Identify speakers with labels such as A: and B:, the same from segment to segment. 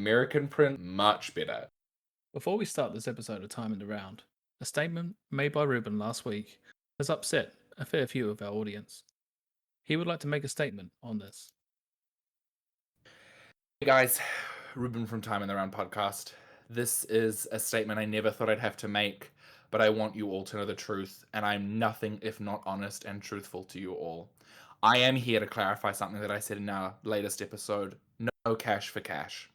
A: American print, much better.
B: Before we start this episode of Time in the Round, a statement made by Ruben last week has upset a fair few of our audience. He would like to make a statement on this.
A: Hey guys, Ruben from Time in the Round podcast. This is a statement I never thought I'd have to make, but I want you all to know the truth, and I'm nothing if not honest and truthful to you all. I am here to clarify something that I said in our latest episode: no cash for cash.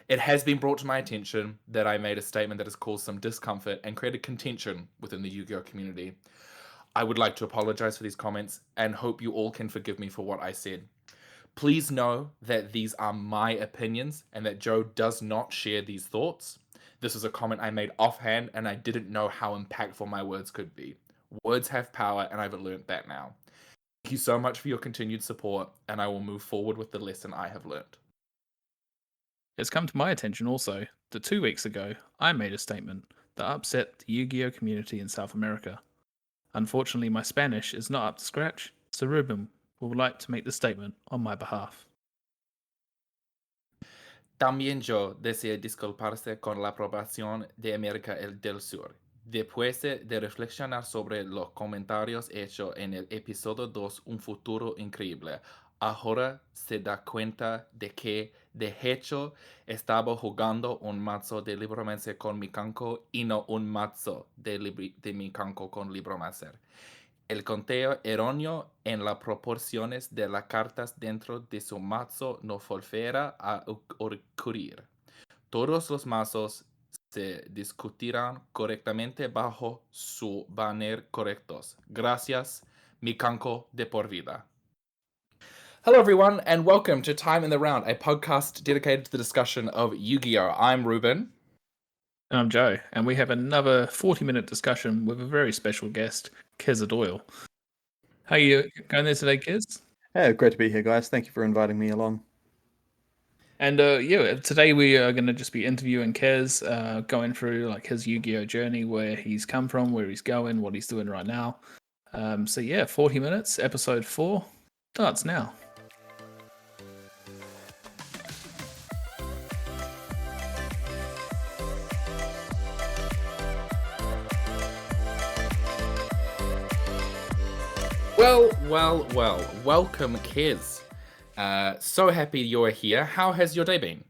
A: It has been brought to my attention that I made a statement that has caused some discomfort and created contention within the Yu-Gi-Oh community. I would like to apologize for these comments and hope you all can forgive me for what I said. Please know that these are my opinions and that Joe does not share these thoughts. This is a comment I made offhand and I didn't know how impactful my words could be. Words have power and I've learned that now. Thank you so much for your continued support, and I will move forward with the lesson I have learned.
B: It's come to my attention also that 2 weeks ago I made a statement that upset the Yu-Gi-Oh community in South America. Unfortunately, my Spanish is not up to scratch, so Ruben would like to make the statement on my behalf.
A: También yo deseo disculparse con la aprobación de América del Sur. Después de reflexionar sobre los comentarios hechos en el episodio 2, Un futuro increíble, ahora se da cuenta de que, de hecho, estaba jugando un mazo de Libromancer con mi canco y no un mazo de mi canco con Libromancer. El conteo erróneo en las proporciones de las cartas dentro de su mazo no volverá a ocurrir. Todos los mazos se discutirán correctamente bajo su banner correctos. Gracias, mi canco de por vida. Hello, everyone, and welcome to Time in the Round, a podcast dedicated to the discussion of Yu-Gi-Oh! I'm Ruben.
B: And I'm Joe, and we have another 40-minute discussion with a very special guest, Kezza Doyle. How are you going there today, Kez?
C: Yeah, great to be here, guys. Thank you for inviting me along.
B: And today we are going to just be interviewing Kez, going through like his Yu-Gi-Oh journey, where he's come from, where he's going, what he's doing right now. 40 minutes, episode 4 starts now.
A: Well, welcome, Kez. So happy you're here. How has your day been?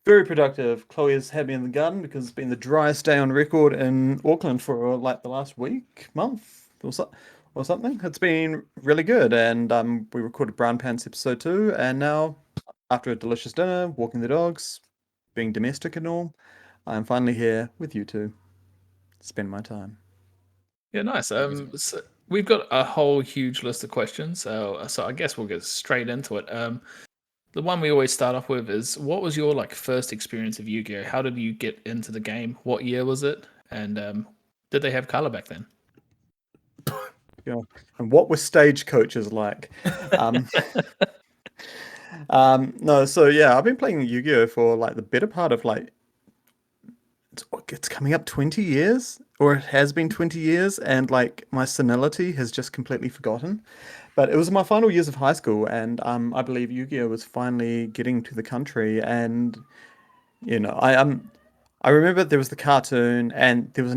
C: Very productive. Chloe has had me in the garden because it's been the driest day on record in Auckland for like the last month or something. It's been really good, and we recorded Brown Pants episode 2, and now after a delicious dinner, walking the dogs, being domestic and all, I'm finally here with you two. Spend my time.
B: Yeah, nice. So we've got a whole huge list of questions, so I guess we'll get straight into it. The one we always start off with is, what was your first experience of Yu-Gi-Oh? How did you get into the game? What year was it? And did they have color back then?
C: Yeah. And what were stagecoaches like? No, so yeah, I've been playing Yu-Gi-Oh for like the better part of it's coming up 20 years, or it has been 20 years, and like my senility has just completely forgotten. But it was my final years of high school, and I believe Yu-Gi-Oh was finally getting to the country, and I remember there was the cartoon, and there was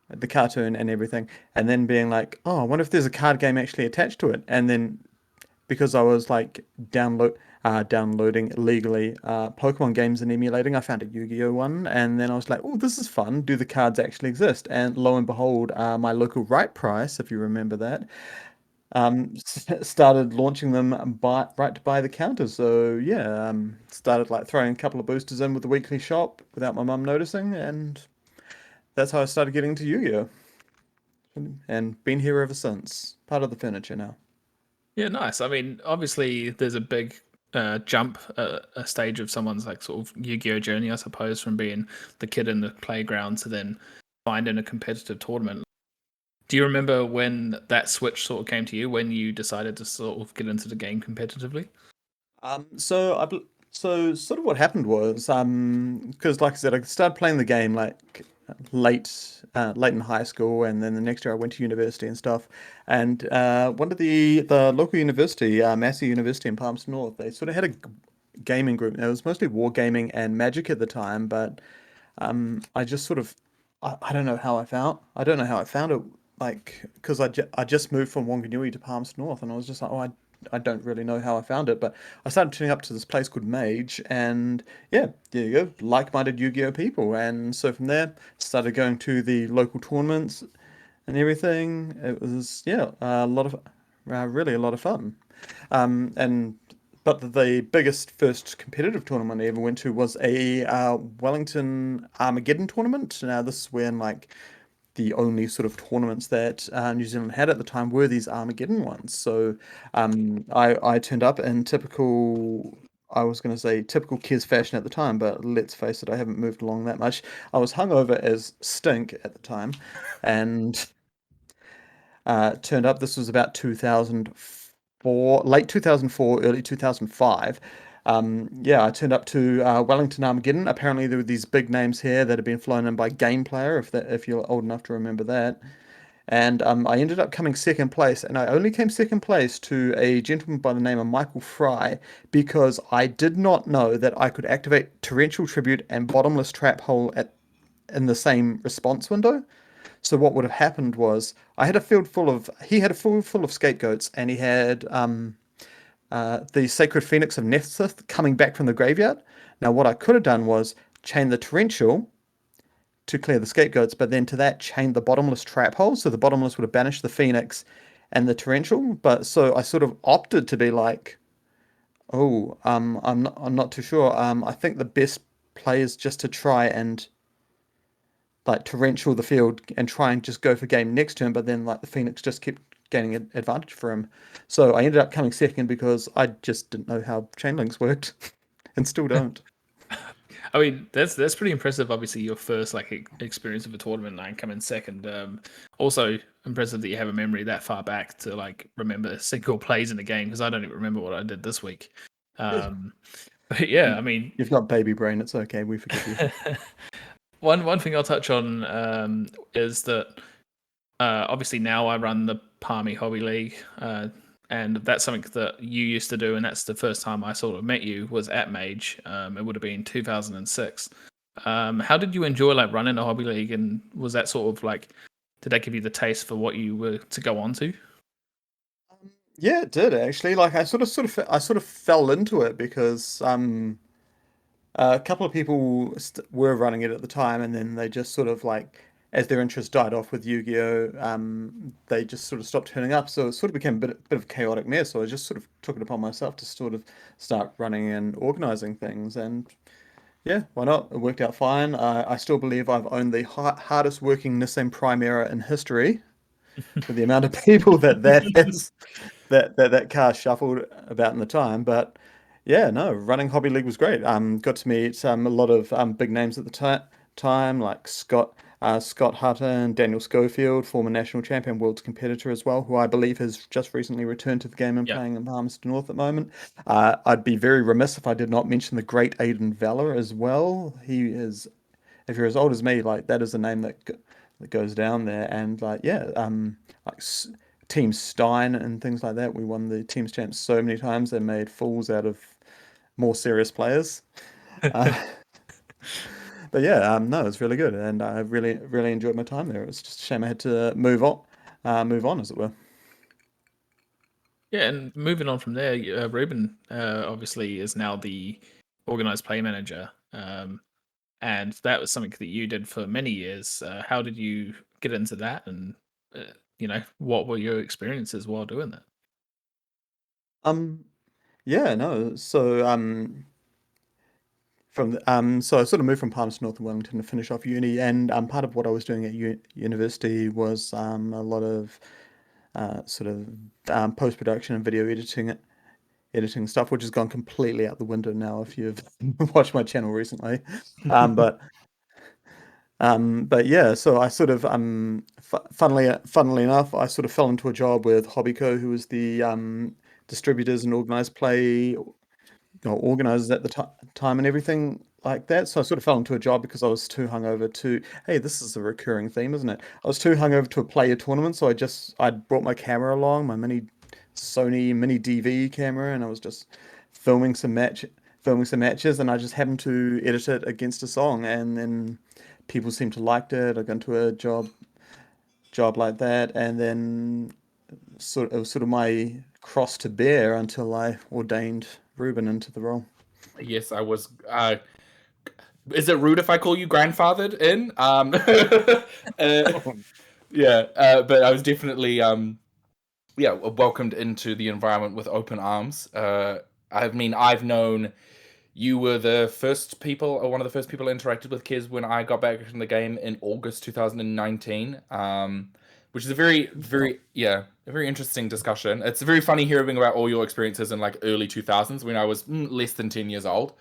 C: the cartoon and everything, and then being like, oh, I wonder if there's a card game actually attached to it, and then because I was like downloading illegally Pokemon games and emulating, I found a Yu-Gi-Oh one, and then I was like, oh, this is fun. Do the cards actually exist? And lo and behold, my local Right Price, if you remember that, started launching them right to buy the counters. So yeah, started like throwing a couple of boosters in with the weekly shop without my mum noticing, and that's how I started getting into Yu-Gi-Oh! And been here ever since. Part of the furniture now.
B: Yeah, nice. I mean, obviously, there's a big jump, a stage of someone's like sort of Yu-Gi-Oh journey, I suppose, from being the kid in the playground to then finding a competitive tournament. Do you remember when that switch sort of came to you, when you decided to sort of get into the game competitively?
C: So sort of what happened was, because like I said, I started playing the game like late in high school, and then the next year I went to university and stuff. And one of the local university, Massey University in Palmerston North, they sort of had gaming group. It was mostly wargaming and Magic at the time, but I just sort of I don't know how I found it, like because I just moved from Wanganui to Palmerston North, and I was just like, oh, I don't really know how I found it, but I started turning up to this place called Mage, and yeah, there you go, like-minded Yu-Gi-Oh people, and so from there started going to the local tournaments and everything. It was a lot of really a lot of fun. And but the biggest first competitive tournament I ever went to was a Wellington Armageddon tournament. Now this is when like the only sort of tournaments that New Zealand had at the time were these Armageddon ones. So I turned up in typical. I was going to say typical Kez fashion at the time, but let's face it, I haven't moved along that much. I was hungover as stink at the time, and turned up. This was about 2004, late 2004, early 2005. Yeah, I turned up to Wellington Armageddon. Apparently, there were these big names here that had been flown in by Game Player, if you're old enough to remember that. And I ended up coming second place, and I only came second place to a gentleman by the name of Michael Fry because I did not know that I could activate Torrential Tribute and Bottomless Trap Hole in the same response window. So what would have happened was he had a field full of scapegoats, and he had the Sacred Phoenix of Nethsith coming back from the graveyard. Now what I could have done was chain the Torrential to clear the scapegoats, but then to that chain the Bottomless Trap Hole, so the Bottomless would have banished the Phoenix and the Torrential. But so I sort of opted to be like, oh, I'm not too sure. I think the best play is just to try and like torrential the field and try and just go for game next turn, but then like the Phoenix just kept gaining an advantage for him. So I ended up coming second because I just didn't know how chain links worked, and still don't.
B: I mean, that's pretty impressive. Obviously, your first experience of a tournament and come in second. Also impressive that you have a memory that far back to like remember single plays in the game, because I don't even remember what I did this week. But yeah, I mean,
C: You've got baby brain. It's okay. We forgive you.
B: one thing I'll touch on is that obviously now I run the Palmy Hobby League, and that's something that you used to do, and that's the first time I sort of met you was at Mage. It would have been 2006. How did you enjoy like running a hobby league, and was that sort of like, did that give you the taste for what you were to go on to?
C: Yeah, it did actually. Like I sort of fell into it because a couple of people were running it at the time, and then they just sort of like, as their interest died off with Yu-Gi-Oh, they just sort of stopped turning up. So it sort of became bit of a chaotic mess. So I just sort of took it upon myself to sort of start running and organizing things. And yeah, why not? It worked out fine. I still believe I've owned the hardest working Nissan Primera in history with the amount of people that has that car shuffled about in the time. But yeah, no, running Hobby League was great. Got to meet a lot of big names at the time, like Scott Hutton, Daniel Schofield, former national champion, world's competitor as well, who I believe has just recently returned to the game and
B: Yeah.
C: playing in Palmerston North at the moment. I'd be very remiss if I did not mention the great Aidan Valor as well. He is, if you're as old as me, like that is a name that goes down there, and like yeah, like Team Stein and things like that. We won the teams champs so many times they made fools out of more serious players. Uh, but yeah, no, it was really good, and I really enjoyed my time there. It was just a shame I had to move on, as it were.
B: Yeah, and moving on from there, Ruben obviously is now the organized play manager, and that was something that you did for many years. How did you get into that, and what were your experiences while doing that?
C: Um, yeah, no, so so I sort of moved from Palmerston North and Wellington to finish off uni, and part of what I was doing at university was a lot of sort of post production and video editing stuff, which has gone completely out the window now if you've watched my channel recently. Um, but but yeah, so I sort of funnily enough, I sort of fell into a job with Hobbyco, who was the distributors and organized play organizers at the time and everything like that. So I sort of fell into a job because I was too hungover to. Hey, this is a recurring theme, isn't it? I was too hungover to play a tournament, so I brought my camera along, my mini Sony mini DV camera, and I was just filming some filming some matches, and I just happened to edit it against a song, and then people seemed to liked it. I got into a job like that, and then it was sort of my cross to bear until I ordained Ruben into the role.
A: Yes, I was. Is it rude if I call you grandfathered in? Yeah, but I was definitely welcomed into the environment with open arms. I mean, I've known you were the first people, or one of the first people I interacted with Kez when I got back from the game in August 2019. Which is a very interesting discussion. It's very funny hearing about all your experiences in like early 2000s when I was less than 10 years old.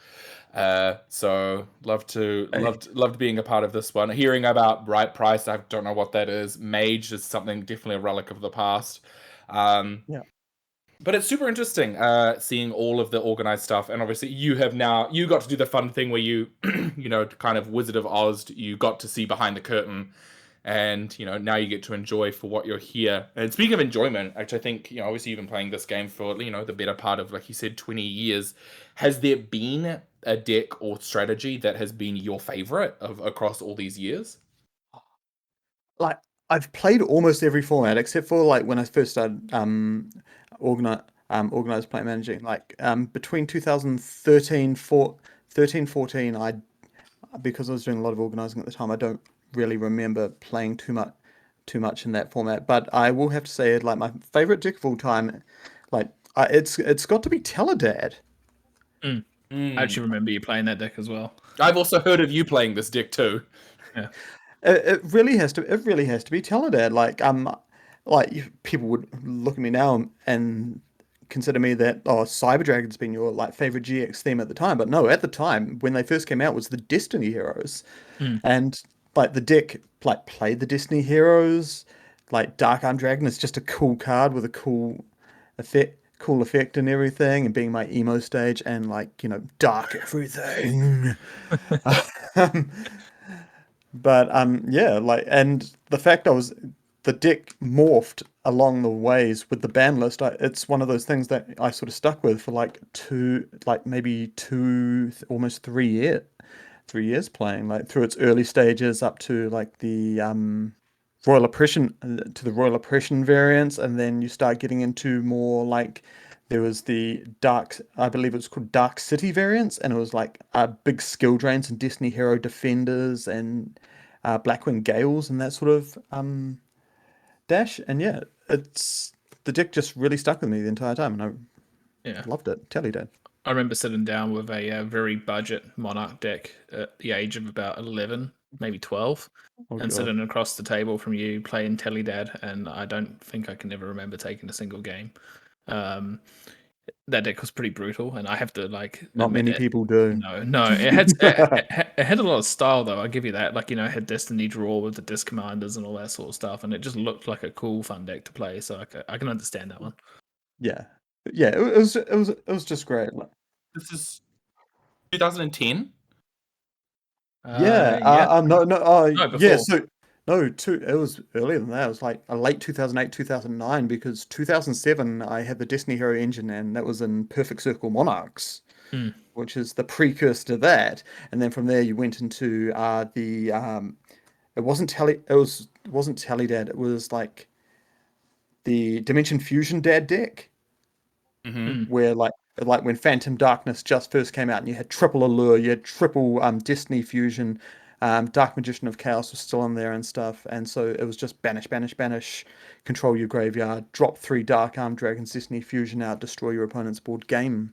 A: So loved being a part of this one. Hearing about Right Price, I don't know what that is. Mage is something definitely a relic of the past.
C: Yeah.
A: But it's super interesting seeing all of the organized stuff, and obviously you got to do the fun thing where you kind of Wizard of Oz, you got to see behind the curtain, and now you get to enjoy for what you're here. And speaking of enjoyment, actually I think obviously you've been playing this game for the better part of, like you said, 20 years. Has there been a deck or strategy that has been your favorite across all these years?
C: Like, I've played almost every format except for like when I first started organized play managing. Like between 2013, 14, because I was doing a lot of organizing at the time, I don't really remember playing too much in that format. But I will have to say, like, my favorite deck of all time, like, it's got to be Teledad.
B: I actually remember you playing that deck as well.
A: I've also heard of you playing this deck too.
B: Yeah.
C: It really has to. It really has to be Teledad. Like people would look at me now and consider me that Cyber Dragon's been your like favorite GX theme at the time, but no, at the time when they first came out was the Destiny Heroes, and like the deck like played the Destiny Heroes. Like Dark Arm Dragon is just a cool card with a cool effect and everything, and being my emo stage and like dark everything. Um, But yeah, like, and the fact the deck morphed along the ways with the ban list. It's one of those things that I sort of stuck with for like maybe almost 3 years playing, like through its early stages up to like the Royal Oppression variants, and then you start getting into more like there was the I believe it was called Dark City variants, and it was like big skill drains and Destiny Hero Defenders and Blackwing Gales and that sort of dash. And yeah, the deck just really stuck with me the entire time, and I loved it. Telly did.
B: I remember sitting down with a very budget Monarch deck at the age of about 11, maybe 12, and
C: God.
B: sitting across the table from you playing Telydad, and I don't think I can ever remember taking a single game. That deck was pretty brutal, and I have to
C: Not many people do.
B: No, it had it had a lot of style though. I'll give you that. Like it had Destiny Draw with the Disc Commanders and all that sort of stuff, and it just looked like a cool, fun deck to play. So I can understand that one.
C: Yeah, it was just great.
A: This is 2010.
C: Yeah. No.
B: No,
C: Yeah.
B: before.
C: So no. It was earlier than that. It was like a late 2008, 2009. Because 2007, I had the Destiny Hero engine, and that was in Perfect Circle Monarchs, which is the precursor to that. And then from there, you went into the It wasn't It wasn't Telydad. It was like the Dimension Fusion Dad deck, where like when Phantom Darkness just first came out, and you had triple Allure, you had triple Destiny Fusion, Dark Magician of Chaos was still on there and stuff, and so it was just banish, control your graveyard, drop 3 Dark Arm Dragons, Destiny Fusion out, destroy your opponent's board, game,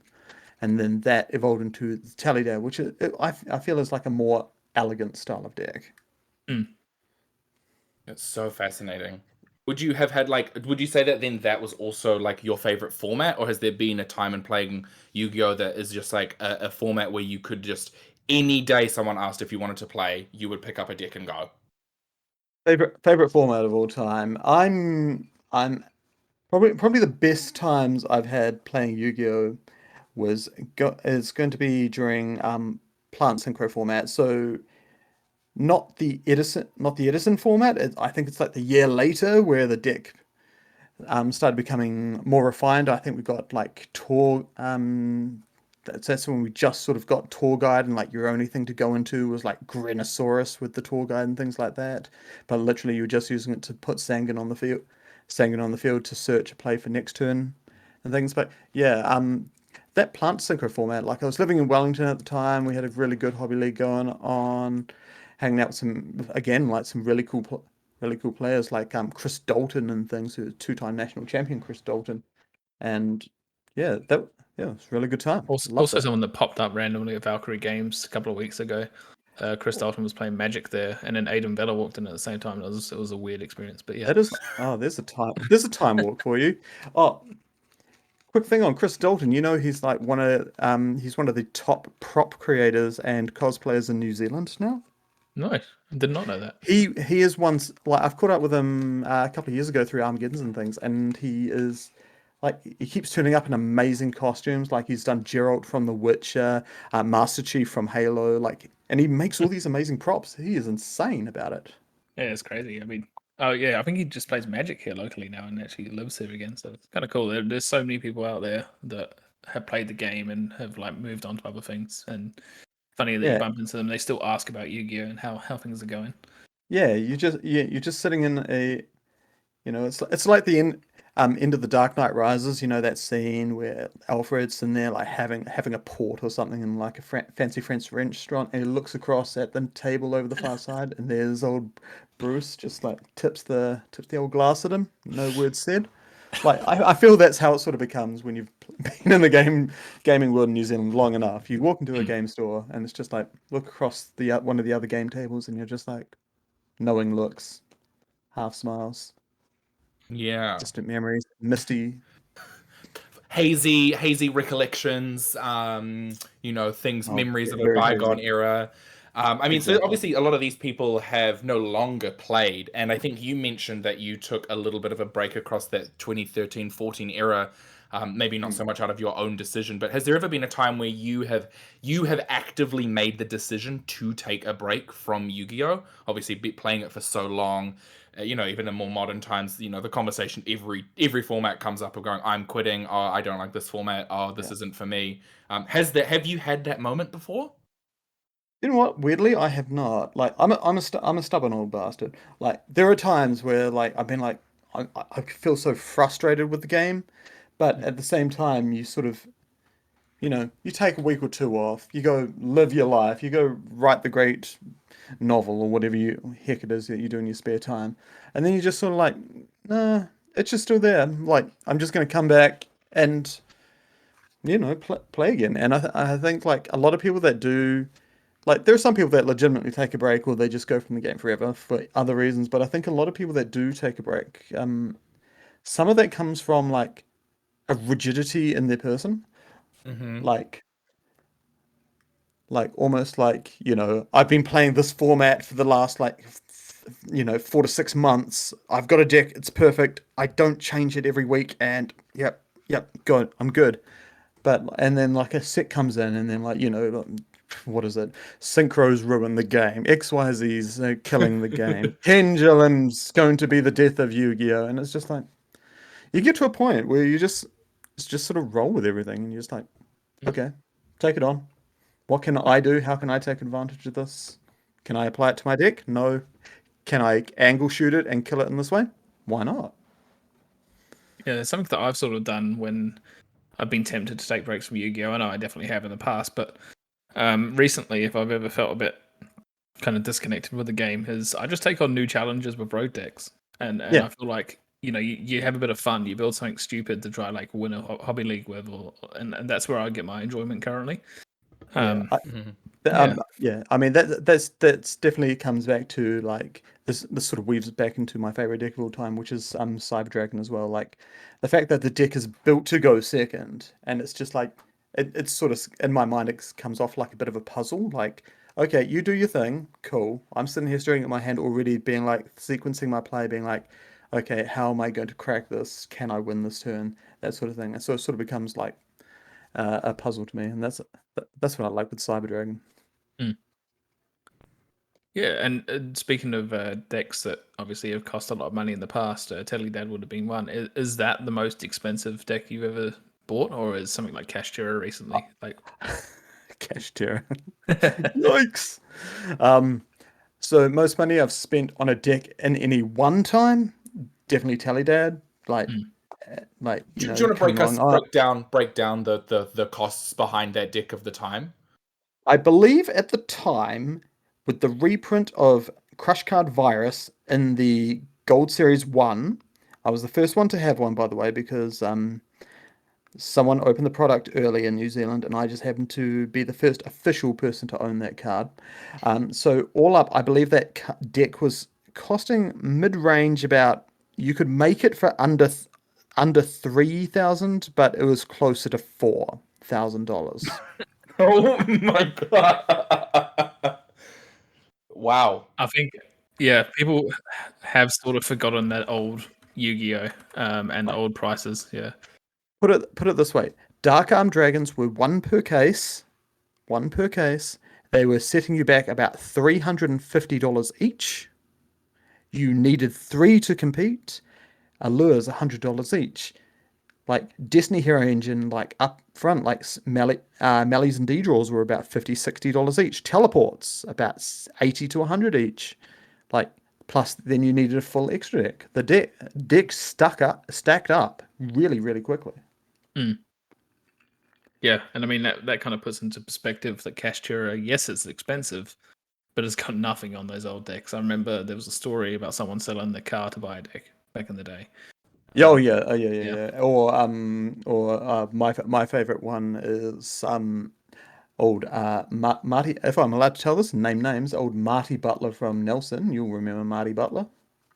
C: and then that evolved into the Talydad, which I feel is like a more elegant style of deck.
A: It's so fascinating. Would you say that then that was also like your favorite format, or has there been a time in playing Yu-Gi-Oh that is just like a format where you could just any day someone asked if you wanted to play, you would pick up a deck and go?
C: Favorite format of all time. I'm probably the best times I've had playing Yu-Gi-Oh is going to be during Plant Synchro format. So not the Edison format. I think it's like the year later where the deck started becoming more refined. I think we got like that's when we just sort of got tour guide, and like your only thing to go into was like Grenosaurus with the tour guide and things like that. But literally, you were just using it to put Sangan on the field to search a play for next turn and things. But yeah, that plant synchro format. Like I was living in Wellington at the time, we had a really good hobby league going on, hanging out with some really cool players like Chris Dalton and things, who's two-time national champion Chris Dalton, and yeah, it was a really good time. Loved
B: Also,
C: it.
B: someone that popped up randomly at Valkyrie Games a couple of weeks ago. Chris Dalton was playing Magic there, and then Aiden Vela walked in at the same time. It was a weird experience, but yeah.
C: That is there's a time walk for you. Oh, quick thing on Chris Dalton. You know he's like he's one of the top prop creators and cosplayers in New Zealand now.
B: Nice. I did not know that.
C: He is once like I've caught up with him a couple of years ago through Armageddon's and things, and he is like he keeps turning up in amazing costumes. Like he's done Geralt from The Witcher, Master Chief from Halo, like, and he makes all these amazing props. He is insane about it.
B: Yeah, it's crazy. I mean, oh yeah, I think he just plays Magic here locally now and actually lives here again. So it's kind of cool. There's so many people out there that have played the game and have like moved on to other things. And funny that you
C: Yeah.
B: bump into them, they still ask about Yu-Gi-Oh and how things are going.
C: Yeah, you're just sitting in a, it's like the end of the Dark Knight Rises. You know that scene where Alfred's in there like having a port or something in like a fancy French restaurant, and he looks across at the table over the far side, and there's old Bruce just like tips the old glass at him. No words said. Like I feel that's how it sort of becomes when you've been in the gaming world in New Zealand long enough. You walk into a game store and it's just like look across the one of the other game tables, and you're just like knowing looks, half smiles,
A: Yeah.
C: distant memories, misty.
A: Hazy recollections, things,
C: Oh,
A: memories of a
C: very
A: bygone
C: hazy.
A: era. I mean, so
C: Exactly.
A: obviously a lot of these people have no longer played, and I think you mentioned that you took a little bit of a break across that 2013-14 era, maybe not
C: Mm.
A: so much out of your own decision, but has there ever been a time where you have actively made the decision to take a break from Yu-Gi-Oh? Obviously, playing it for so long, even in more modern times, the conversation every format comes up of going, I'm quitting. Oh, I don't like this format. Oh, this
C: Yeah.
A: isn't for me. Have you had that moment before?
C: You know what? Weirdly, I have not. Like, I'm a stubborn old bastard. Like, there are times where like I've been like I feel so frustrated with the game, but at the same time, you sort of you take a week or two off, you go live your life, you go write the great novel or whatever heck it is that you do in your spare time, and then you just sort of like, nah, it's just still there. Like, I'm just gonna come back and play again. And I think like a lot of people that do. Like, there are some people that legitimately take a break or they just go from the game forever for other reasons, but I think a lot of people that do take a break, some of that comes from like a rigidity in their person.
A: Mm-hmm.
C: Like, almost like, I've been playing this format for the last like, 4 to 6 months. I've got a deck, it's perfect. I don't change it every week, and yep, good. I'm good. And then like a set comes in, and then like what is it? Synchros ruin the game. XYZ's killing the game. Pendulum's going to be the death of Yu-Gi-Oh! And it's just like you get to a point where just sort of roll with everything, and you're just like, okay, take it on. What can I do? How can I take advantage of this? Can I apply it to my deck? No. Can I angle shoot it and kill it in this way? Why not?
B: Yeah, it's something that I've sort of done when I've been tempted to take breaks from Yu-Gi-Oh. I know I definitely have in the past, but recently, if I've ever felt a bit kind of disconnected with the game, is I just take on new challenges with road decks, and
C: Yeah.
B: I feel like you have a bit of fun. You build something stupid to try like win a hobby league with, and that's where I get my enjoyment currently.
C: Yeah.
A: Mm-hmm.
C: Yeah. I mean that's definitely comes back to like this sort of weaves back into my favorite deck of all time, which is Cyber Dragon as well. Like the fact that the deck is built to go second, and it's just like it's sort of in my mind it comes off like a bit of a puzzle. Like, okay, you do your thing, cool. I'm sitting here staring at my hand already, being like sequencing my play, being like, okay, how am I going to crack this? Can I win this turn? That sort of thing. And so it sort of becomes like a puzzle to me, and that's what I like with Cyber Dragon.
B: Mm. Yeah, and speaking of decks that obviously have cost a lot of money in the past, Telly Dad would have been one. Is that the most expensive deck you've ever bought, or is something like Cash Terror recently? Like,
C: Cash terror. Yikes. So most money I've spent on a deck in any one time, definitely Talydad. Like,
A: Do you want to
C: coming along.
A: break down the costs behind that deck of the time?
C: I believe at the time, with the reprint of Crush Card Virus in the Gold Series 1, I was the first one to have one, by the way, because someone opened the product early in New Zealand, and I just happened to be the first official person to own that card. So all up, I believe that deck was costing mid-range about. You could make it for under 3,000, but it was closer to $4,000.
A: Oh my god! Wow.
B: I think, yeah, people have sort of forgotten that old Yu-Gi-Oh and the old prices. Yeah.
C: Put it this way: Dark Arm Dragons were one per case. One per case. They were setting you back about $350 each. You needed 3 to compete. Allures $100 each. Like Destiny Hero Engine, like up front, like Mellies and D-Draws were about $50-$60 each. Teleports about 80 to 100 each. Like plus, then you needed a full extra deck. The deck stacked up really, really quickly.
B: Yeah, and I mean that kind of puts into perspective that Cash Terror, yes, it's expensive, but it's got nothing on those old decks. I remember there was a story about someone selling their car to buy a deck back in the day.
C: Yeah, yeah. Or my favorite one is old Marty. If I'm allowed to tell this, name names. Old Marty Butler from Nelson. You'll remember Marty Butler.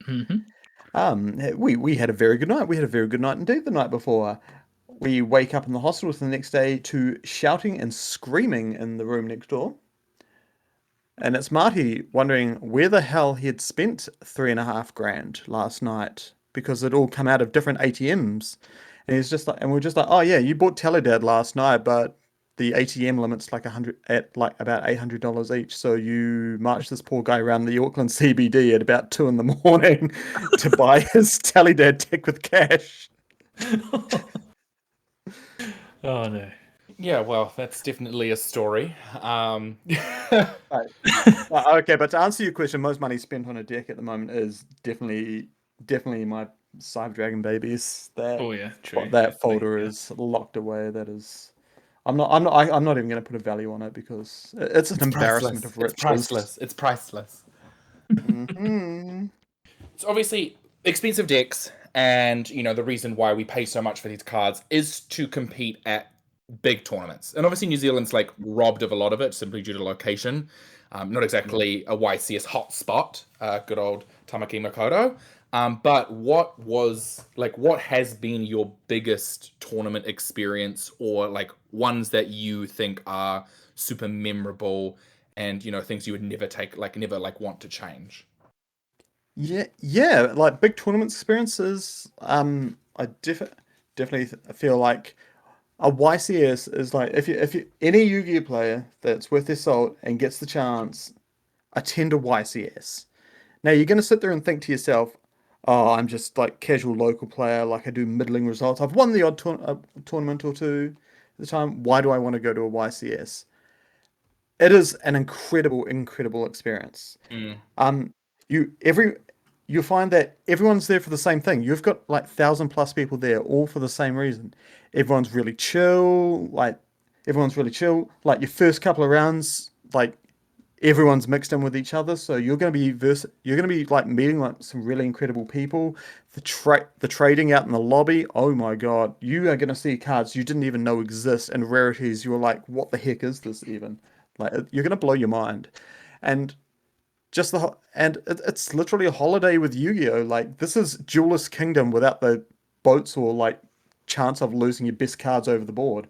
C: We had a very good night. We had a very good night indeed the night before. We wake up in the hospital the next day to shouting and screaming in the room next door. And it's Marty wondering where the hell he had spent $3,500 last night because it all come out of different ATMs. And he's just like, and we're just like, oh yeah, you bought Teledad last night, but the ATM limit's like about $800 each. So you marched this poor guy around the Auckland CBD at about 2 a.m. to buy his Teledad deck with cash.
B: Oh no.
A: Yeah, well, that's definitely a story.
C: Okay, but to answer your question, most money spent on a deck at the moment is definitely my Cyber Dragon babies.
B: Oh yeah, true.
C: That
B: Definitely,
C: folder
B: yeah.
C: is locked away. That is, I'm not even going to put a value on it because it's an embarrassment of riches.
A: It's priceless. It's priceless.
C: Mm-hmm.
A: It's obviously expensive decks, and the reason why we pay so much for these cards is to compete at big tournaments. And obviously New Zealand's like robbed of a lot of it simply due to location. Not exactly a YCS hotspot, good old Tamaki Makoto. But what has been your biggest tournament experience, or like ones that you think are super memorable and things you would never want to change?
C: Yeah, like big tournament experiences. I definitely feel like a YCS is like if you any Yu-Gi-Oh player that's worth their salt and gets the chance, attend a YCS. Now you're gonna sit there and think to yourself, "Oh, I'm just like casual local player. Like I do middling results. I've won the odd tournament or two at the time. Why do I want to go to a YCS?" It is an incredible experience. Um, you every you find that everyone's there for the same thing. You've got like 1,000+ people there, all for the same reason. Everyone's really chill. Everyone's really chill. Like your first couple of rounds, like everyone's mixed in with each other. So you're gonna be like meeting like some really incredible people. The trading out in the lobby. Oh my God, you are gonna see cards you didn't even know exist and rarities. You're like, what the heck is this even? Like you're gonna blow your mind, and it's literally a holiday with Yu-Gi-Oh! Like this is Duelist Kingdom without the boats or like chance of losing your best cards over the board.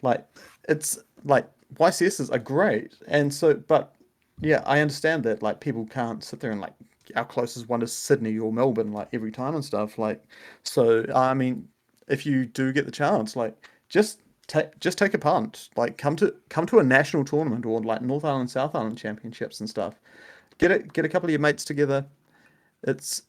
C: Like it's like YCSs are great, and so but yeah, I understand that like people can't sit there and like our closest one is Sydney or Melbourne like every time and stuff. Like so, I mean, if you do get the chance, like just take a punt. Like come to a national tournament or like North Island, South Island championships and stuff. Get a couple of your mates together. It's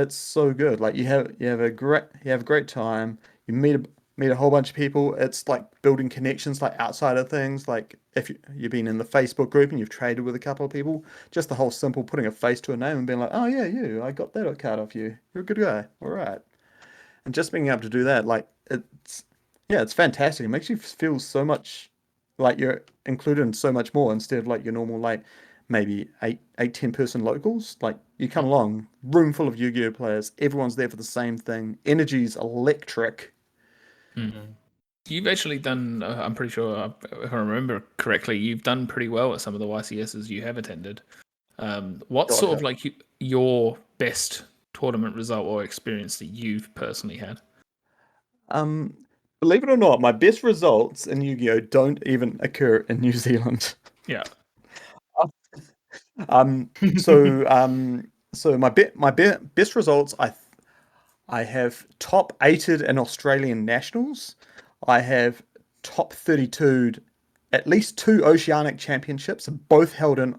C: so good. Like you have a great time. You meet a whole bunch of people. It's like building connections like outside of things. Like if you've been in the Facebook group and you've traded with a couple of people, just the whole simple putting a face to a name and being like, oh yeah, I got that card off you. You're a good guy. All right. And just being able to do that, like it's fantastic. It makes you feel so much like you're included in so much more instead of like your normal like maybe 10 person locals. Like you come along, room full of Yu-Gi-Oh players, everyone's there for the same thing. Energy's electric.
A: Mhm.
B: You've actually done, I'm pretty sure, if I remember correctly, you've done pretty well at some of the YCSs you have attended. What's
C: God,
B: sort of like your best tournament result or experience that you've personally had?
C: Um, believe it or not, my best results in Yu-Gi-Oh don't even occur in New Zealand.
B: Yeah.
C: Um, so so my best results I have top 8'd in Australian nationals. I have top 32'd at least 2 Oceanic championships, both held in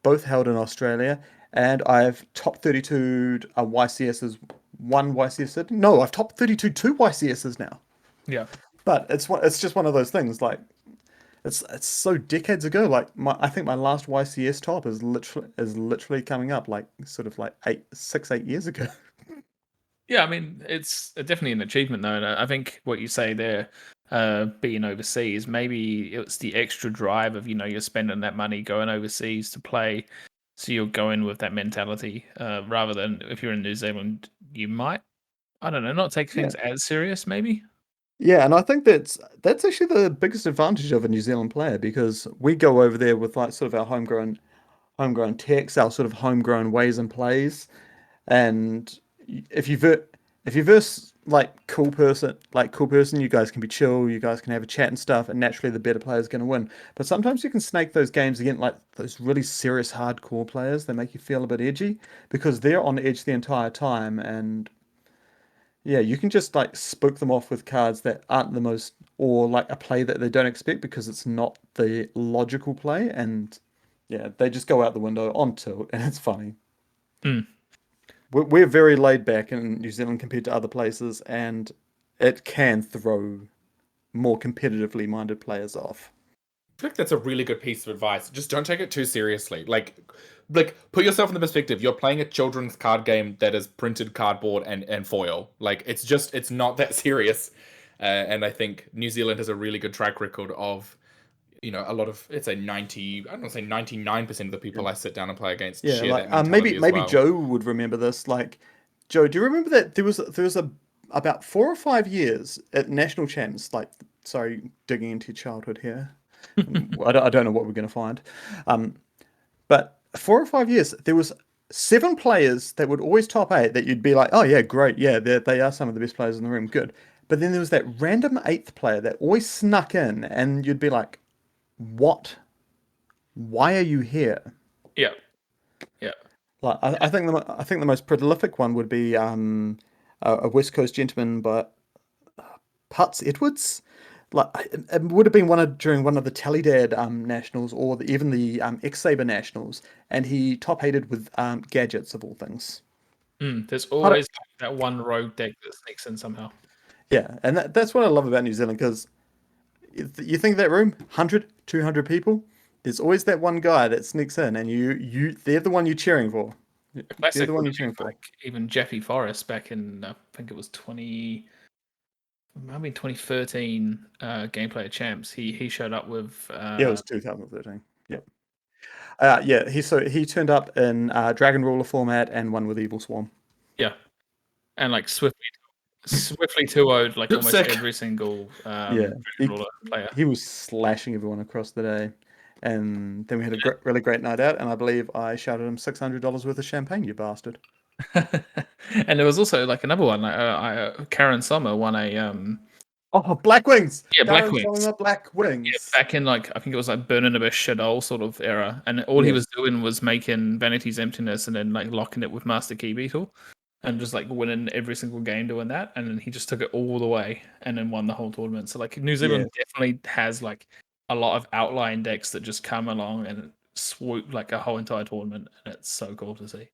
C: Australia, and I've top 32'd a YCS's one YCS. No, I've top 32 two YCS's now.
B: Yeah.
C: But it's just one of those things. Like it's so decades ago. Like I think my last YCS top is literally coming up. Like sort of like 8 years ago.
B: Yeah, I mean, it's definitely an achievement, though. And I think what you say there, being overseas, maybe it's the extra drive of, you're spending that money going overseas to play. So you're going with that mentality, rather than if you're in New Zealand, you might, I don't know, not take
C: Yeah.
B: things as serious, maybe.
C: Yeah, and I think that's actually the biggest advantage of a New Zealand player because we go over there with like sort of our homegrown techs, our sort of homegrown ways and plays, and if you if you verse like cool person, you guys can be chill, you guys can have a chat and stuff, and naturally the better player is going to win. But sometimes you can snake those games against like those really serious hardcore players. They make you feel a bit edgy because they're on edge the entire time, and yeah, you can just like spook them off with cards that aren't the most, or like a play that they don't expect because it's not the logical play, and yeah, they just go out the window on tilt, and it's funny.
B: Mm.
C: We're very laid back in New Zealand compared to other places, and it can throw more competitively minded players off.
A: I feel like that's a really good piece of advice. Just don't take it too seriously. Like put yourself in the perspective. You're playing a children's card game that is printed cardboard and foil. Like it's not that serious. And I think New Zealand has a really good track record of, a lot of, it's a 90, I don't want to say 99% of the people I sit down and play against
C: Yeah,
A: share
C: like
A: that mentality
C: maybe
A: as
C: maybe
A: well.
C: Joe would remember this. Like, Joe, do you remember that there was a about 4 or 5 years at national champs? Like, sorry, digging into your childhood here. I don't know what we're going to find. But 4 or 5 years, there was 7 players that would always top 8 that you'd be like, oh yeah, great, yeah, they are some of the best players in the room, good. But then there was that random 8th player that always snuck in, and you'd be like, what? Why are you here?
B: Yeah. Yeah.
C: Like I think the most prolific one would be a West Coast gentleman, but Putz Edwards. Like it would have been during one of the Tellydad nationals or even the X Saber nationals, and he top eighted with gadgets of all things.
B: There's
C: I don't,
B: always that one rogue deck that sneaks in somehow.
C: yeah, and that's what I love about New Zealand because you think that room 100, 200 people, there's always that one guy that sneaks in, and they're the one you're cheering for.
B: The
C: They're
B: classic
C: the
B: would
C: one
B: have
C: you're cheering
B: been
C: for.
B: like even Jeffy Forrest back in, I think it was 2013 gameplay of champs. He showed up with
C: Yeah, it was 2013. Yep. Yeah, he turned up in Dragon Ruler format and one with Evil Swarm.
B: yeah, and like swiftly 2-0'd like almost
A: Sick.
B: every single
C: Yeah,
B: Dragon Ruler player.
C: he was slashing everyone across the day, and then we had a really great night out, and I believe I shouted him $600 worth of champagne, you bastard.
B: And there was also like another one. Karen Sommer won a
C: Oh, Black Wings!
B: yeah, Black
C: Darren
B: Wings.
C: Solomon, Black
B: Yeah,
C: Wings.
B: back in like I think it was like Bernabé Shadow sort of era, and all he
C: Yeah,
B: was doing was making Vanity's Emptiness and then like locking it with Master Key Beetle, and just like winning every single game doing that, and then he just took it all the way and then won the whole tournament. So like New
C: yeah,
B: Zealand definitely has like a lot of outlying decks that just come along and swoop like a whole entire tournament, and it's so cool to see.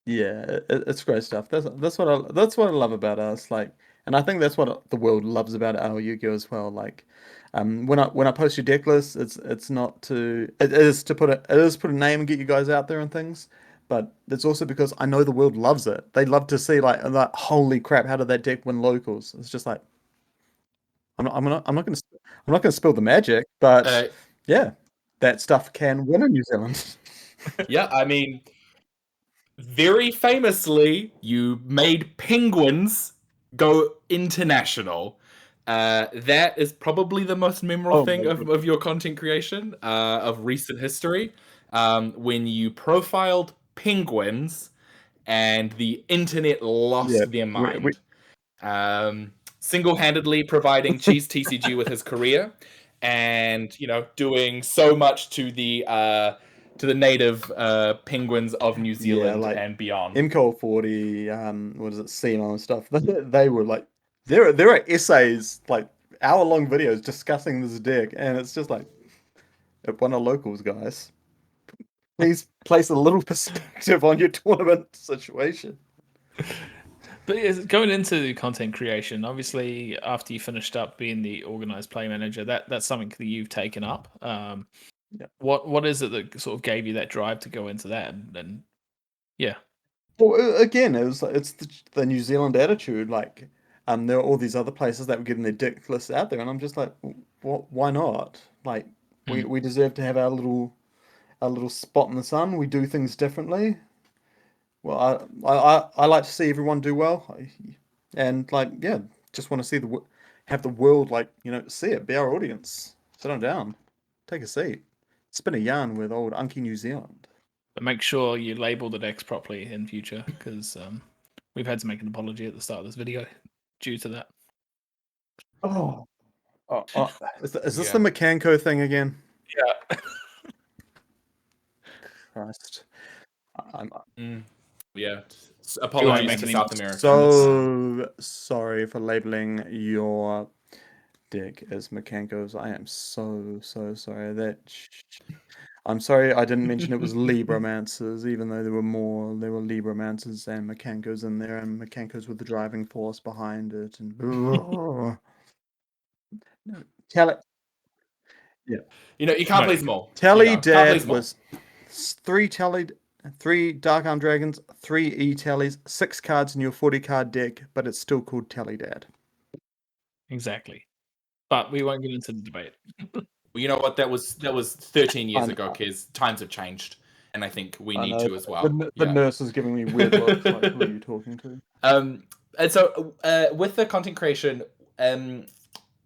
C: yeah. It's great stuff. That's what I love about us. Like, And I think that's what the world loves about our Yu-Gi-Oh as well. Like, when I post your deck list, it's not to it is to put a name and get you guys out there and things. But it's also because I know the world loves it. They love to see like holy crap, how did that deck win locals? It's just like I'm not gonna spill the magic, but
A: Uh,
C: yeah, that stuff can win in New Zealand.
A: yeah, I mean, very famously, you made Penguins go international. That is probably the most memorable
C: Oh
A: thing
C: my
A: of your content creation of recent history. When you profiled Penguins and the internet
C: yeah,
A: lost their
C: we
A: mind. Single-handedly providing Cheese TCG with his career, and doing so much to the native penguins of New
C: yeah,
A: Zealand
C: like
A: and beyond.
C: MCO 40, what is it, CMO and stuff. They were like there are essays, like hour-long videos discussing this deck, and it's just like it won a locals, guys. Please place a little perspective on your tournament situation.
B: But yeah, going into the content creation, obviously, after you finished up being the organized play manager, that's something that you've taken up.
C: Yeah.
B: What is it that sort of gave you that drive to go into that? And yeah,
C: Well, again, it's the New Zealand attitude. Like, there are all these other places that were getting their dick lists out there, and I'm just like, what? Why not? Like,
B: Hmm.
C: we deserve to have our little spot in the sun. We do things differently. Well, I like to see everyone do well, and like, yeah, just want to see have the world, like, see it, be our audience. Sit on down, take a seat, spin a yarn with old Unky New Zealand.
B: but make sure you label the decks properly in future, because we've had to make an apology at the start of this video due to that.
C: Oh, is this
A: Yeah.
C: the Mekanko thing again?
B: Yeah.
C: Christ. I'm
A: Yeah.
B: We won't
A: Apologies
B: make
A: to
B: any
A: South
B: more
A: Americans.
C: so sorry for labeling your deck as Mekanko's. I am so sorry. I'm sorry I didn't mention it was Libromancers, even though there were Libromancers and Mechankos in there, and Mechankos were the driving force behind it. And no, Tally, yeah,
A: You can't please them all.
C: Tally
A: Can't please
C: Dad
A: them all.
C: was three Dark Arm Dragons, 3 E-Tallies, 6 cards in your 40-card deck, but it's still called Tally Dad.
B: Exactly. But we won't get into the debate.
A: Well, you know what? That was 13 years
C: I
A: ago, kids. Times have changed, and I think we need
C: know
A: to as well.
C: the nurse is giving me weird looks. Like, who are you talking to?
A: And so with the content creation,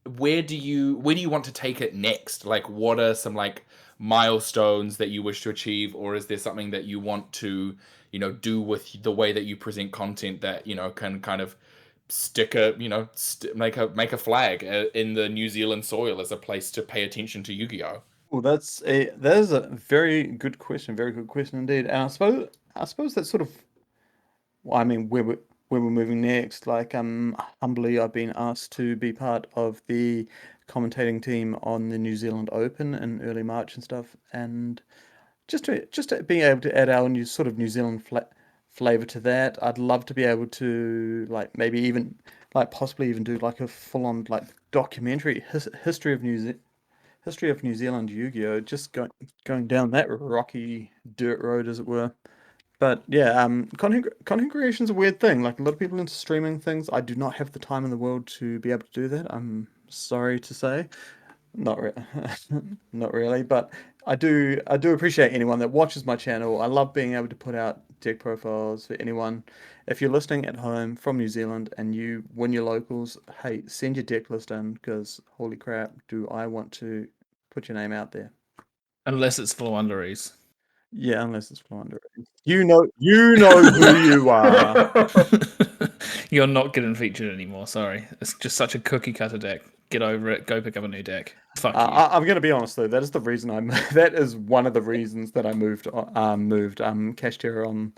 A: where do you want to take it next? Like, what are some like milestones that you wish to achieve, or is there something that you want to do with the way that you present content that can kind of stick a make a flag in the New Zealand soil as a place to pay attention to Yu-Gi-Oh?
C: Well, that is a very good question indeed. And I suppose that's sort of, well, I mean, where we're moving next. Like, humbly, I've been asked to be part of the commentating team on the New Zealand Open in early March and stuff, and just to being able to add our New Zealand flavor to that. I'd love to be able to, like, maybe even, like, possibly even do like a full-on, like, documentary history of New Zealand Yu-Gi-Oh, just going down that rocky dirt road, as it were. But yeah, content creation is a weird thing. Like, a lot of people into streaming things. I do not have the time in the world to be able to do that. I'm sorry to say. Not re not really, but I do appreciate anyone that watches my channel. I love being able to put out deck profiles for anyone. If you're listening at home from New Zealand and you win your locals, hey, send your deck list in, because holy crap, do I want to put your name out there.
B: Unless it's Flawanderese.
C: Yeah, unless it's Flounder. You know who you are.
B: You're not getting featured anymore. Sorry, it's just such a cookie cutter deck. Get over it. Go pick up a new deck. Fuck you.
C: I'm gonna be honest though. That is the reason that is one of the reasons that I moved Kashtira on.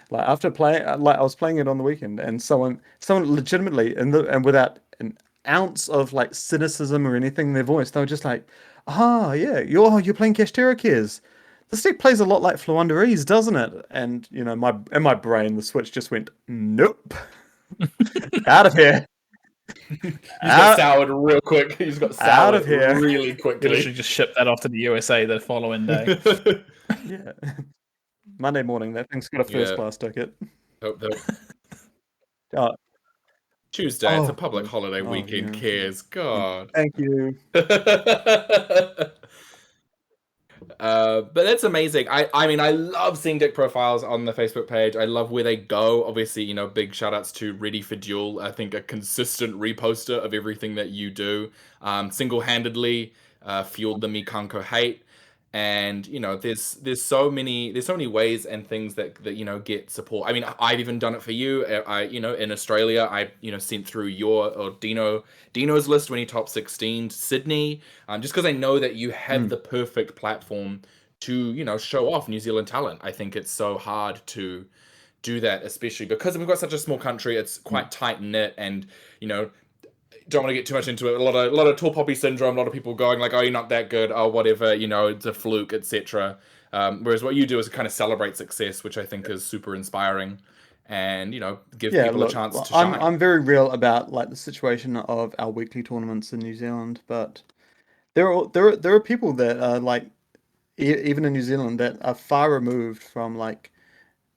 C: Like, after playing, like, I was playing it on the weekend, and someone legitimately, and without an ounce of like cynicism or anything in their voice, they were just like, "Ah, yeah, you're playing Kashtira, Kez. This deck plays a lot like Fluanderese, doesn't it?" And in my brain, the switch just went, "Nope, out of here."
A: He's got soured real quick. He's got soured
C: Out of here.
A: really
B: You
A: quickly.
B: literally just ship that off to the USA the following day.
C: Yeah. Monday morning, that thing's got a first class ticket. Oh,
A: Tuesday, it's a
C: oh,
A: public
C: God.
A: holiday
C: Oh,
A: weekend,
C: yeah.
A: Kez. God.
C: Thank you.
A: But that's amazing. I mean, I love seeing deck profiles on the Facebook page. I love where they go. Obviously, you know, big shout outs to Ready for Duel. I think a consistent reposter of everything that you do. Single-handedly fueled the Mikanko hate. And you know, there's so many ways and things that you know get support. I mean, I've even done it for you. I you know, in Australia, I you know sent through your or Dino's list when he top 16 Sydney, just because I know that you have the perfect platform to you know show off New Zealand talent. I think it's so hard to do that, especially because we've got such a small country. It's quite tight knit, and you know don't want to get too much into it. A lot of tall poppy syndrome. A lot of people going like, "Oh, you're not that good. Oh, whatever. You know, it's a fluke, etc." Whereas what you do is kind of celebrate success, which I think is super inspiring, and you know, give
C: Yeah,
A: people a
C: look,
A: chance to shine.
C: I'm very real about like the situation of our weekly tournaments in New Zealand, but there are people that are like even in New Zealand that are far removed from like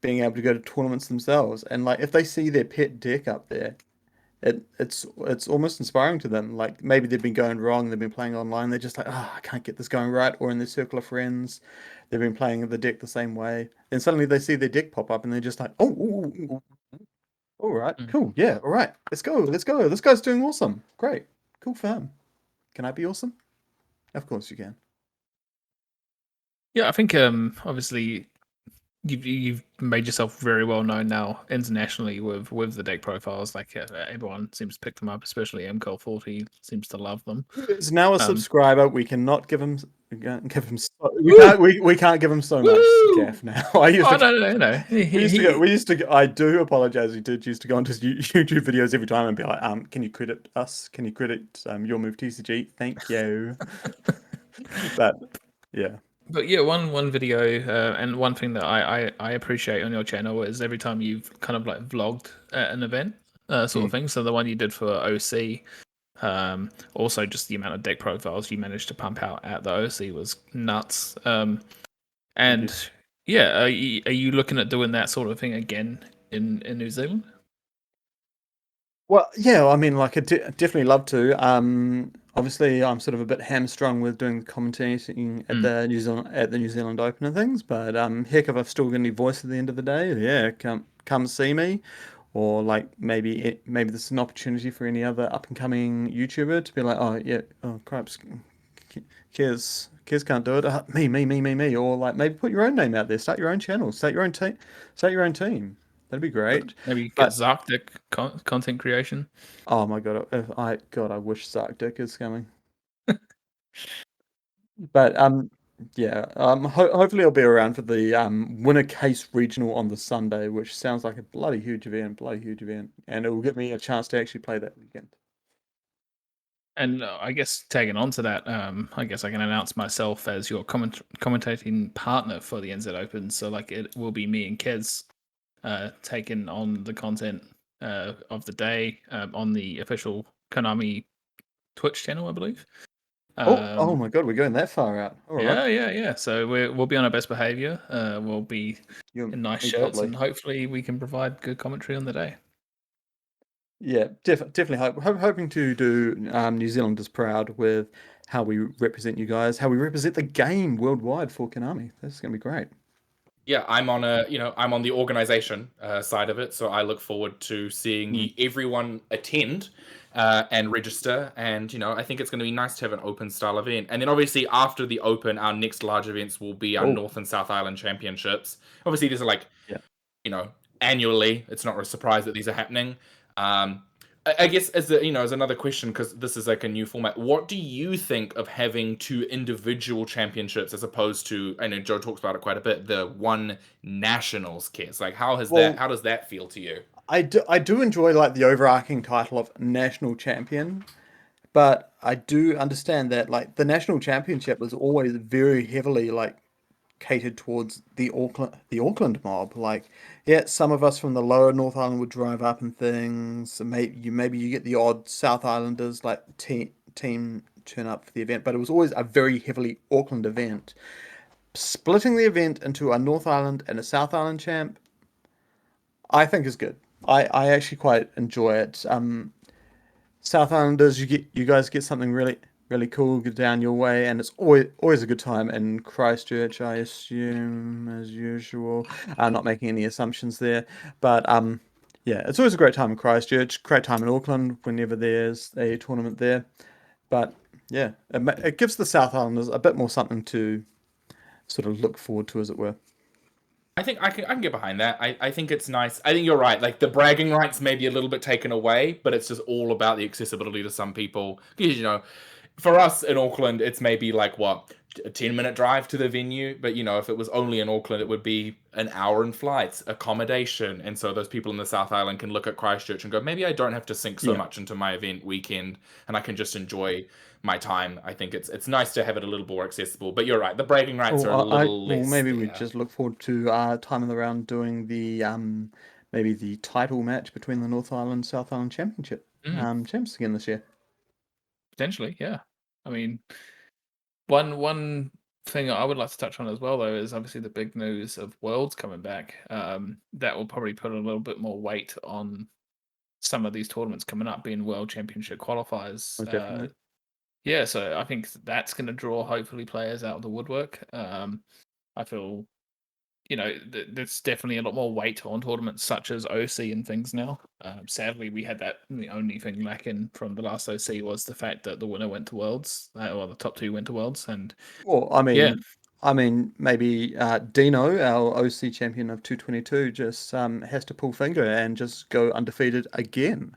C: being able to go to tournaments themselves, and like if they see their pet deck up there, it's almost inspiring to them. Like maybe they've been going wrong, they've been playing online, they're just like, oh, I can't get this going right, or in their circle of friends, they've been playing the deck the same way. Then suddenly they see their deck pop up and they're just like, oh, all right, cool, yeah, all right, let's go. This guy's doing awesome. Great. Cool for him. Can I be awesome? Of course you can.
B: Yeah, I think obviously you've made yourself very well known now internationally with the deck profiles. Like everyone seems to pick them up, especially MCOL40 seems to love them.
C: He's now a
B: Um,
C: subscriber. We cannot give him. We can't give him. We can't give him so much
A: Woo!
C: gaff now. I used
B: oh
C: to.
B: no!
C: We used to go. We used to. I do apologize. We did used to go onto his YouTube videos every time and be like, can you credit us? Can you credit your move TCG? Thank you. But yeah.
B: But yeah, one video and one thing that I appreciate on your channel is every time you've kind of like vlogged at an event, sort of thing. So the one you did for OC, also just the amount of deck profiles you managed to pump out at the OC was nuts. And yeah, are you looking at doing that sort of thing again in New Zealand?
C: Well, yeah, I mean, like, definitely love to. Obviously, I'm sort of a bit hamstrung with doing the commentating at the New Zealand Open and things, but heck, if I've still got any voice at the end of the day, yeah, come see me, or like maybe this is an opportunity for any other up and coming YouTuber to be like, oh yeah, oh craps, Kez can't do it. Me, or like maybe put your own name out there, start your own channel, start your own team. That'd be great.
B: Maybe get
C: But
B: Zarkdick content creation.
C: oh my God, I wish Zarkdick is coming. But yeah, hopefully I'll be around for the Winner Case Regional on the Sunday, which sounds like a bloody huge event, and it will give me a chance to actually play that weekend.
B: And I guess tagging on to that, I guess I can announce myself as your commentating partner for the NZ Open. So like it will be me and Kez taking on the content of the day on the official Konami Twitch channel, I believe.
C: Oh my God, we're going that far out. All right.
B: Yeah. So we'll be on our best behavior. We'll be in nice shirts,
C: probably.
B: and hopefully we can provide good commentary on the day.
C: Yeah, definitely hoping to do New Zealanders proud with how we represent you guys, how we represent the game worldwide for Konami. That's going to be great.
A: Yeah, I'm on the organization side of it, so I look forward to seeing everyone attend and register. And you know, I think it's going to be nice to have an open style event. And then obviously after the open, our next large events will be our North and South Island Championships. Obviously, these are like you know annually. It's not a surprise that these are happening. I guess as another question, because this is like a new format. What do you think of having two individual championships as opposed to? I know Joe talks about it quite a bit. The one nationals case. Like, how does that feel to you?
C: I do enjoy like the overarching title of national champion, but I do understand that like the national championship was always very heavily like catered towards the Auckland mob. Like, yeah, some of us from the lower North Island would drive up and things. So maybe you get the odd South Islanders like team turn up for the event, but it was always a very heavily Auckland event. Splitting the event into a North Island and a South Island champ, I think is good. I actually quite enjoy it. South Islanders, you guys get something really cool down your way, and it's always a good time in Christchurch, I assume, as usual. Not making any assumptions there, but yeah, it's always a great time in Christchurch, great time in Auckland whenever there's a tournament there. But yeah, it gives the South Islanders a bit more something to sort of look forward to, as it were.
A: I think I can get behind that. I think it's nice. I think you're right. Like the bragging rights may be a little bit taken away, but it's just all about the accessibility to some people. Because for us in Auckland, it's maybe like what a 10-minute drive to the venue. But if it was only in Auckland, it would be an hour in flights, accommodation, and so those people in the South Island can look at Christchurch and go, maybe I don't have to sink so much into my event weekend, and I can just enjoy my time. I think it's nice to have it a little more accessible. But you're right, the bragging rights are a little less.
C: Maybe we just look forward to time in the round doing the maybe the title match between the North Island South Island Championship champs again this year.
B: Potentially, yeah. I mean, one thing I would like to touch on as well, though, is obviously the big news of Worlds coming back. That will probably put a little bit more weight on some of these tournaments coming up, being World Championship qualifiers.
C: Definitely.
B: Yeah, so I think that's going to draw hopefully players out of the woodwork. I feel, there's definitely a lot more weight on tournaments such as OC and things now. Sadly, we had that. The only thing lacking from the last OC was the fact that the winner went to Worlds, or the top two went to Worlds, and
C: I mean, maybe Dino, our OC champion of 222, just has to pull finger and just go undefeated again.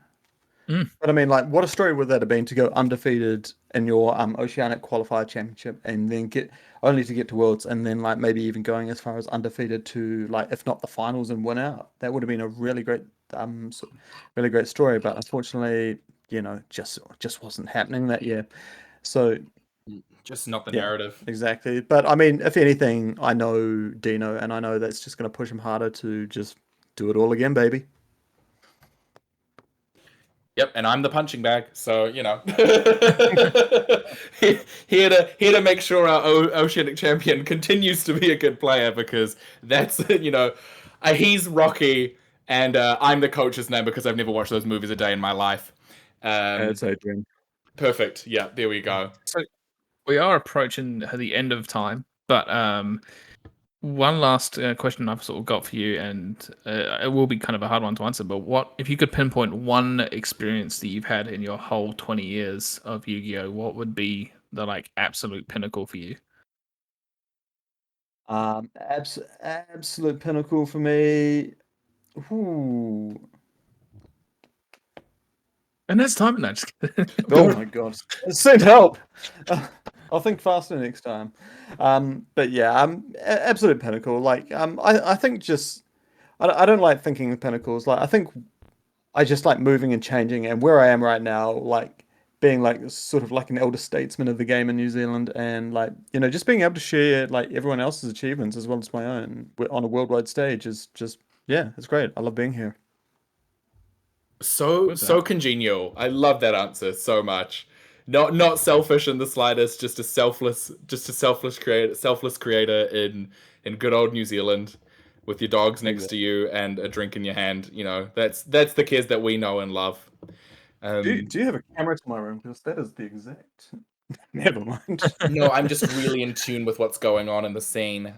C: But I mean, like, what a story would that have been to go undefeated in your Oceanic Qualifier Championship and then get to Worlds, and then like maybe even going as far as undefeated to like, if not the finals, and win out. That would have been a really great story. But unfortunately, just wasn't happening that year. So
A: just not the narrative.
C: Exactly. But I mean, if anything, I know Dino, and I know that's just going to push him harder to just do it all again, baby.
A: Yep, and I'm the punching bag, so here to make sure our Oceanic champion continues to be a good player, because that's he's Rocky, and I'm the coach's name because I've never watched those movies a day in my life.
C: It's Adrian.
A: Perfect. Yeah, there we go.
B: So we are approaching the end of time, but one last question I've sort of got for you, and it will be kind of a hard one to answer, but what if you could pinpoint one experience that you've had in your whole 20 years of Yu-Gi-Oh, what would be the like absolute pinnacle for you?
C: Absolute pinnacle for me. Ooh.
B: And that's time. No, just kidding.
C: Oh my god. Send help. I'll think faster next time. But yeah, absolute pinnacle. Like, I think just I don't like thinking of pinnacles. Like, I think I just like moving and changing, and where I am right now, like being like sort of like an elder statesman of the game in New Zealand, and like just being able to share like everyone else's achievements as well as my own on a worldwide stage is just it's great. I love being here.
A: So congenial. I love that answer so much. Not selfish in the slightest. Just a selfless creator in good old New Zealand, with your dogs next to you and a drink in your hand. That's the Kez that we know and love.
C: Do you have a camera to my room? Because that is the exact. Never mind.
A: No, I'm just really in tune with what's going on in the scene.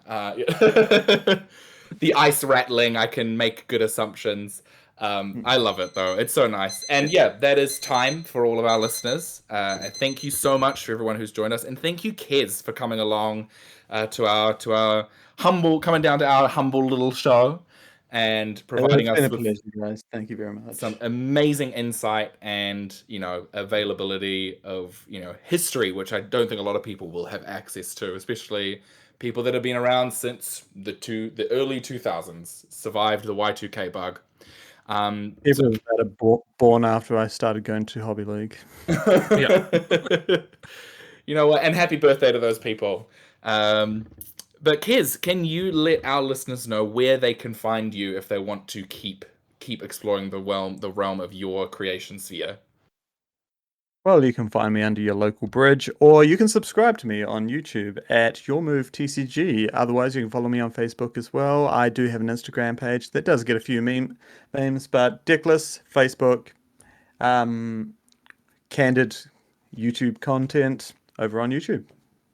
A: The ice rattling, I can make good assumptions. I love it though. It's so nice. And yeah, that is time for all of our listeners. Thank you so much for everyone who's joined us, and thank you, Kez, for coming along to our humble little show and providing us with
C: pleasure, guys. Thank you very much.
A: Some amazing insight and availability of history, which I don't think a lot of people will have access to, especially people that have been around since the early 2000s, survived the Y2K bug.
C: People that are born after I started going to Hobby League.
A: You know what? And happy birthday to those people. But Kez, can you let our listeners know where they can find you if they want to keep exploring the realm of your creation sphere?
C: Well, you can find me under your local bridge, or you can subscribe to me on YouTube at Your Move TCG. Otherwise, you can follow me on Facebook as well. I do have an Instagram page that does get a few memes, but Dickless, Facebook, candid YouTube content over on YouTube.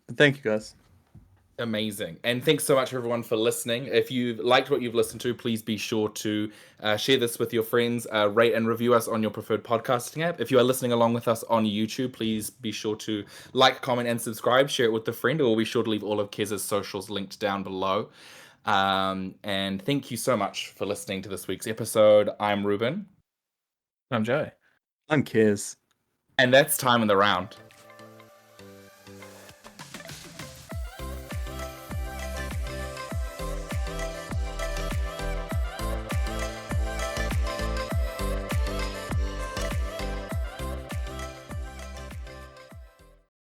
C: But thank you, guys.
A: Amazing. And thanks so much, everyone, for listening. If you liked what you've listened to, please be sure to share this with your friends, rate and review us on your preferred podcasting app. If you are listening along with us on YouTube, please be sure to like, comment, and subscribe. Share it with a friend, or we'll be sure to leave all of Kez's socials linked down below. And thank you so much for listening to this week's episode. I'm Ruben.
B: I'm Joe.
C: I'm Kez.
A: And that's time in the round.